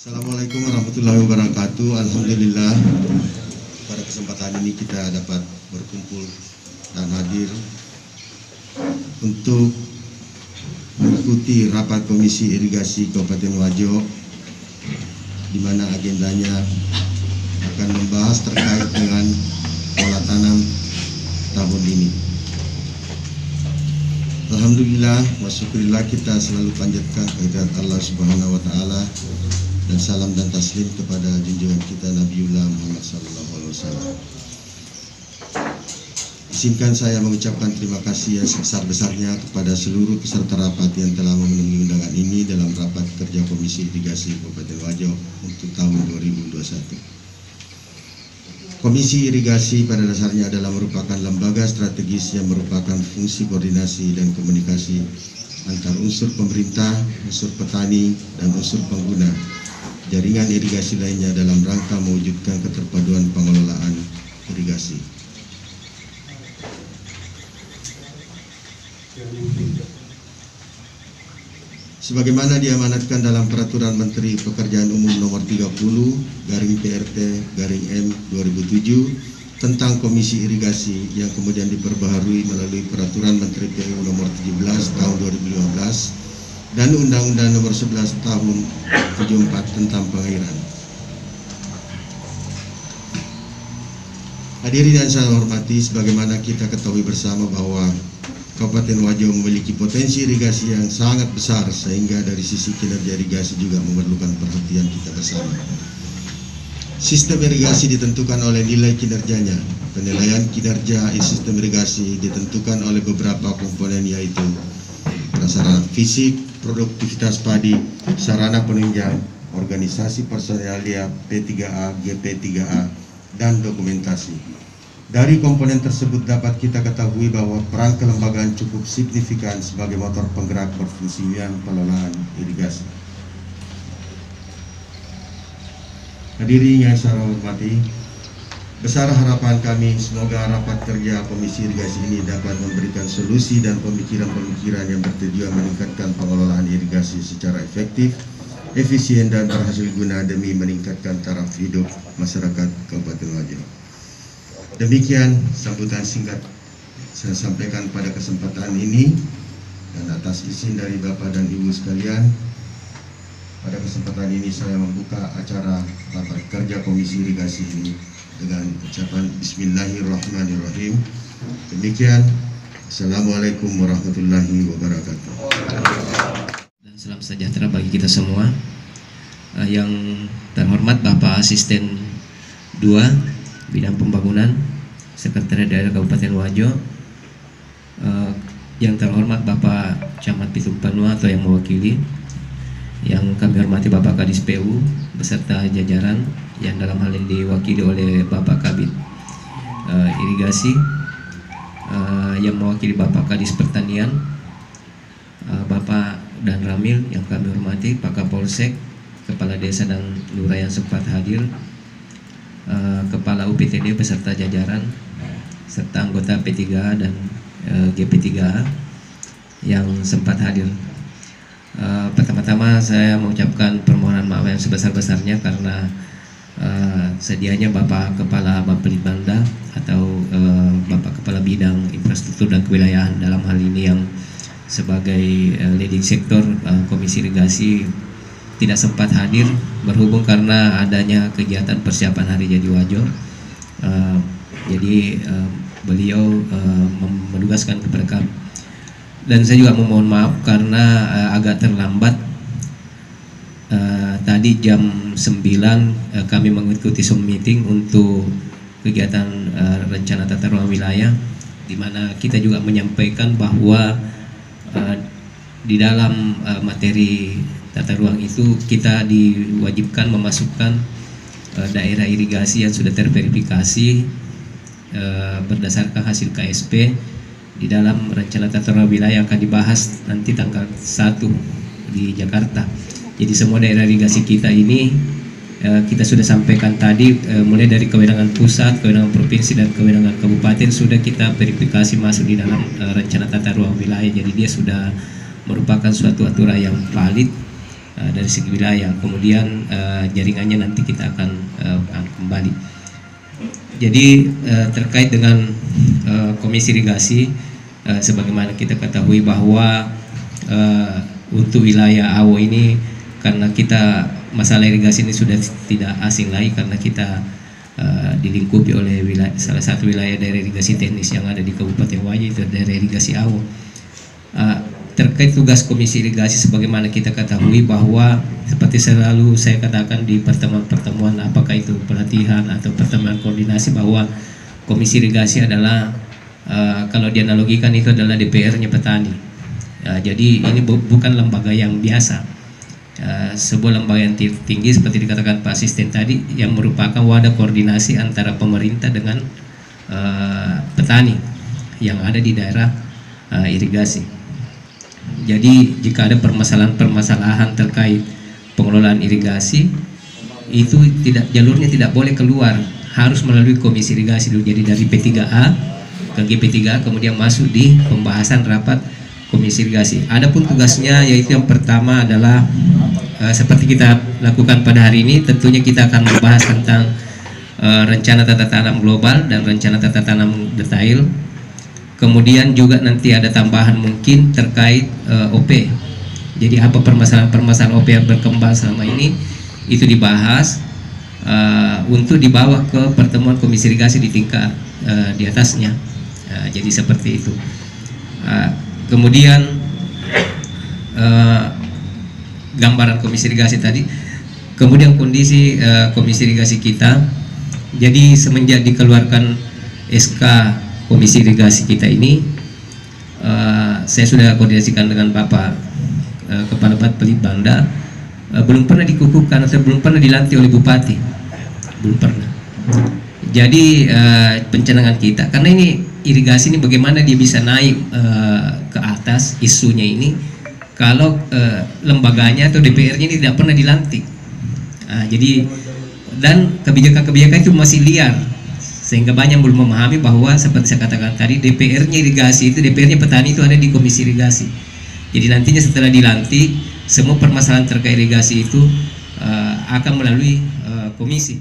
Assalamualaikum warahmatullahi wabarakatuh. Alhamdulillah, pada kesempatan ini kita dapat berkumpul dan hadir untuk mengikuti rapat Komisi Irigasi Kabupaten Wajo, di mana agendanya akan membahas terkait dengan pola tanam tahun ini. Alhamdulillah wa syukurillah, kita selalu panjatkan kehadirat Allah Subhanahu wa taala dan salam dan taslim kepada junjungan kita Nabiullah Muhammad SAW. Izinkan saya mengucapkan terima kasih yang sebesar-besarnya kepada seluruh peserta rapat yang telah memenuhi undangan ini dalam rapat kerja Komisi Irigasi Kabupaten Wajo untuk tahun 2021. Komisi Irigasi pada dasarnya adalah merupakan lembaga strategis yang merupakan fungsi koordinasi dan komunikasi antar unsur pemerintah, unsur petani, dan unsur pengguna jaringan irigasi lainnya dalam rangka mewujudkan keterpaduan pengelolaan irigasi. Sebagaimana diamanatkan dalam Peraturan Menteri Pekerjaan Umum Nomor 30/PRT/M 2007 tentang Komisi Irigasi yang kemudian diperbaharui melalui Peraturan Menteri PU Nomor 17 Tahun 2015 dan Undang-Undang Nomor 11 Tahun 74 tentang pengairan. Hadirin yang saya hormati, sebagaimana kita ketahui bersama bahwa Kabupaten Wajo memiliki potensi irigasi yang sangat besar, sehingga dari sisi kinerja irigasi juga memerlukan perhatian kita bersama. Sistem irigasi ditentukan oleh nilai kinerjanya. Penilaian kinerja sistem irigasi ditentukan oleh beberapa komponen, yaitu prasarana fisik, produktivitas padi, sarana penunjang, organisasi personalia P3A, GP3A, dan dokumentasi. Dari komponen tersebut dapat kita ketahui bahwa peran kelembagaan cukup signifikan sebagai motor penggerak perfungsian pengelolaan irigasi. Hadirin yang saya hormati, besar harapan kami semoga rapat kerja Komisi Irigasi ini dapat memberikan solusi dan pemikiran-pemikiran yang bertujuan meningkatkan pengelolaan irigasi secara efektif, efisien, dan berhasil guna demi meningkatkan taraf hidup masyarakat Kabupaten Wajo. Demikian sambutan singkat saya sampaikan pada kesempatan ini, dan atas izin dari Bapak dan Ibu sekalian, pada kesempatan ini saya membuka acara rapat kerja Komisi Irigasi ini dengan ucapan Bismillahirrahmanirrahim. Demikian, Assalamualaikum warahmatullahi wabarakatuh. Dan salam sejahtera bagi kita semua. Yang terhormat Bapak Asisten 2 Bidang Pembangunan Sekretariat Daerah Kabupaten Wajo, yang terhormat Bapak Camat Pitung Panua atau yang mewakili, yang kami hormati Bapak Kadis PU beserta jajaran yang dalam hal ini diwakili oleh Bapak Kabid Irigasi, yang mewakili Bapak Kadis Pertanian, Bapak dan Ramil yang kami hormati, Pak Kapolsek, Kepala Desa dan Lurah yang sempat hadir, Kepala UPTD beserta jajaran, serta anggota P3A dan GP3A yang sempat hadir. Pertama-tama saya mengucapkan permohonan maaf yang sebesar-besarnya karena sedianya Bapak Kepala Bapelitbangda atau Bapak Kepala Bidang Infrastruktur dan Kewilayahan dalam hal ini yang sebagai leading sektor Komisi Irigasi tidak sempat hadir berhubung karena adanya kegiatan persiapan Hari Jadi Wajo. Jadi beliau menugaskan kepada kami, dan saya juga memohon maaf karena agak terlambat. Tadi jam 9 kami mengikuti Zoom meeting untuk kegiatan rencana tata ruang wilayah, di mana kita juga menyampaikan bahwa di dalam materi tata ruang itu kita diwajibkan memasukkan daerah irigasi yang sudah terverifikasi berdasarkan hasil KSP di dalam rencana tata ruang wilayah yang akan dibahas nanti tanggal 1 di Jakarta. Jadi semua daerah irigasi kita ini kita sudah sampaikan tadi, mulai dari kewenangan pusat, kewenangan provinsi, dan kewenangan kabupaten sudah kita verifikasi masuk di dalam rencana tata ruang wilayah. Jadi dia sudah merupakan suatu aturan yang valid dari segi wilayah. Kemudian jaringannya nanti kita akan kembali. Jadi terkait dengan Komisi Irigasi, sebagaimana kita ketahui bahwa untuk wilayah Awo ini, karena kita masalah irigasi ini sudah tidak asing lagi, karena kita dilingkupi oleh salah satu wilayah daerah irigasi teknis yang ada di Kabupaten Wajo, itu daerah irigasi Awo. Terkait tugas Komisi Irigasi, sebagaimana kita ketahui bahwa seperti selalu saya katakan di pertemuan-pertemuan, apakah itu pelatihan atau pertemuan koordinasi, bahwa Komisi Irigasi adalah kalau dianalogikan itu adalah DPR-nya petani. Jadi ini bukan lembaga yang biasa, sebuah lembaga yang tinggi seperti dikatakan Pak Asisten tadi, yang merupakan wadah koordinasi antara pemerintah dengan petani yang ada di daerah irigasi. Jadi jika ada permasalahan terkait pengelolaan irigasi, itu jalurnya tidak boleh keluar, harus melalui Komisi Irigasi dulu. Jadi dari P3A ke GP3A, kemudian masuk di pembahasan rapat Komisi Irigasi. Adapun tugasnya yaitu yang pertama adalah seperti kita lakukan pada hari ini, tentunya kita akan membahas tentang rencana tata tanam global dan rencana tata tanam detail. Kemudian juga nanti ada tambahan mungkin terkait OP. Jadi apa permasalahan OP yang berkembang selama ini, itu dibahas untuk dibawa ke pertemuan Komisi Irigasi di tingkat di atasnya. Jadi seperti itu. Kemudian gambaran Komisi Irigasi tadi. Kemudian kondisi Komisi Irigasi kita. Jadi semenjak dikeluarkan SK Komisi Irigasi kita ini, saya sudah koordinasikan dengan Bapak Kepala Bappelit Banda, belum pernah dikukuhkan atau belum pernah dilantik oleh Bupati, belum pernah. Jadi pencenangan kita, karena ini irigasi ini bagaimana dia bisa naik ke atas isunya ini, kalau lembaganya atau DPR-nya ini tidak pernah dilantik. Jadi dan kebijakan-kebijakan itu masih liar, sehingga banyak belum memahami bahwa seperti saya katakan tadi, DPR-nya irigasi itu, DPR-nya petani itu ada di Komisi Irigasi. Jadi nantinya setelah dilantik, semua permasalahan terkait irigasi itu akan melalui komisi.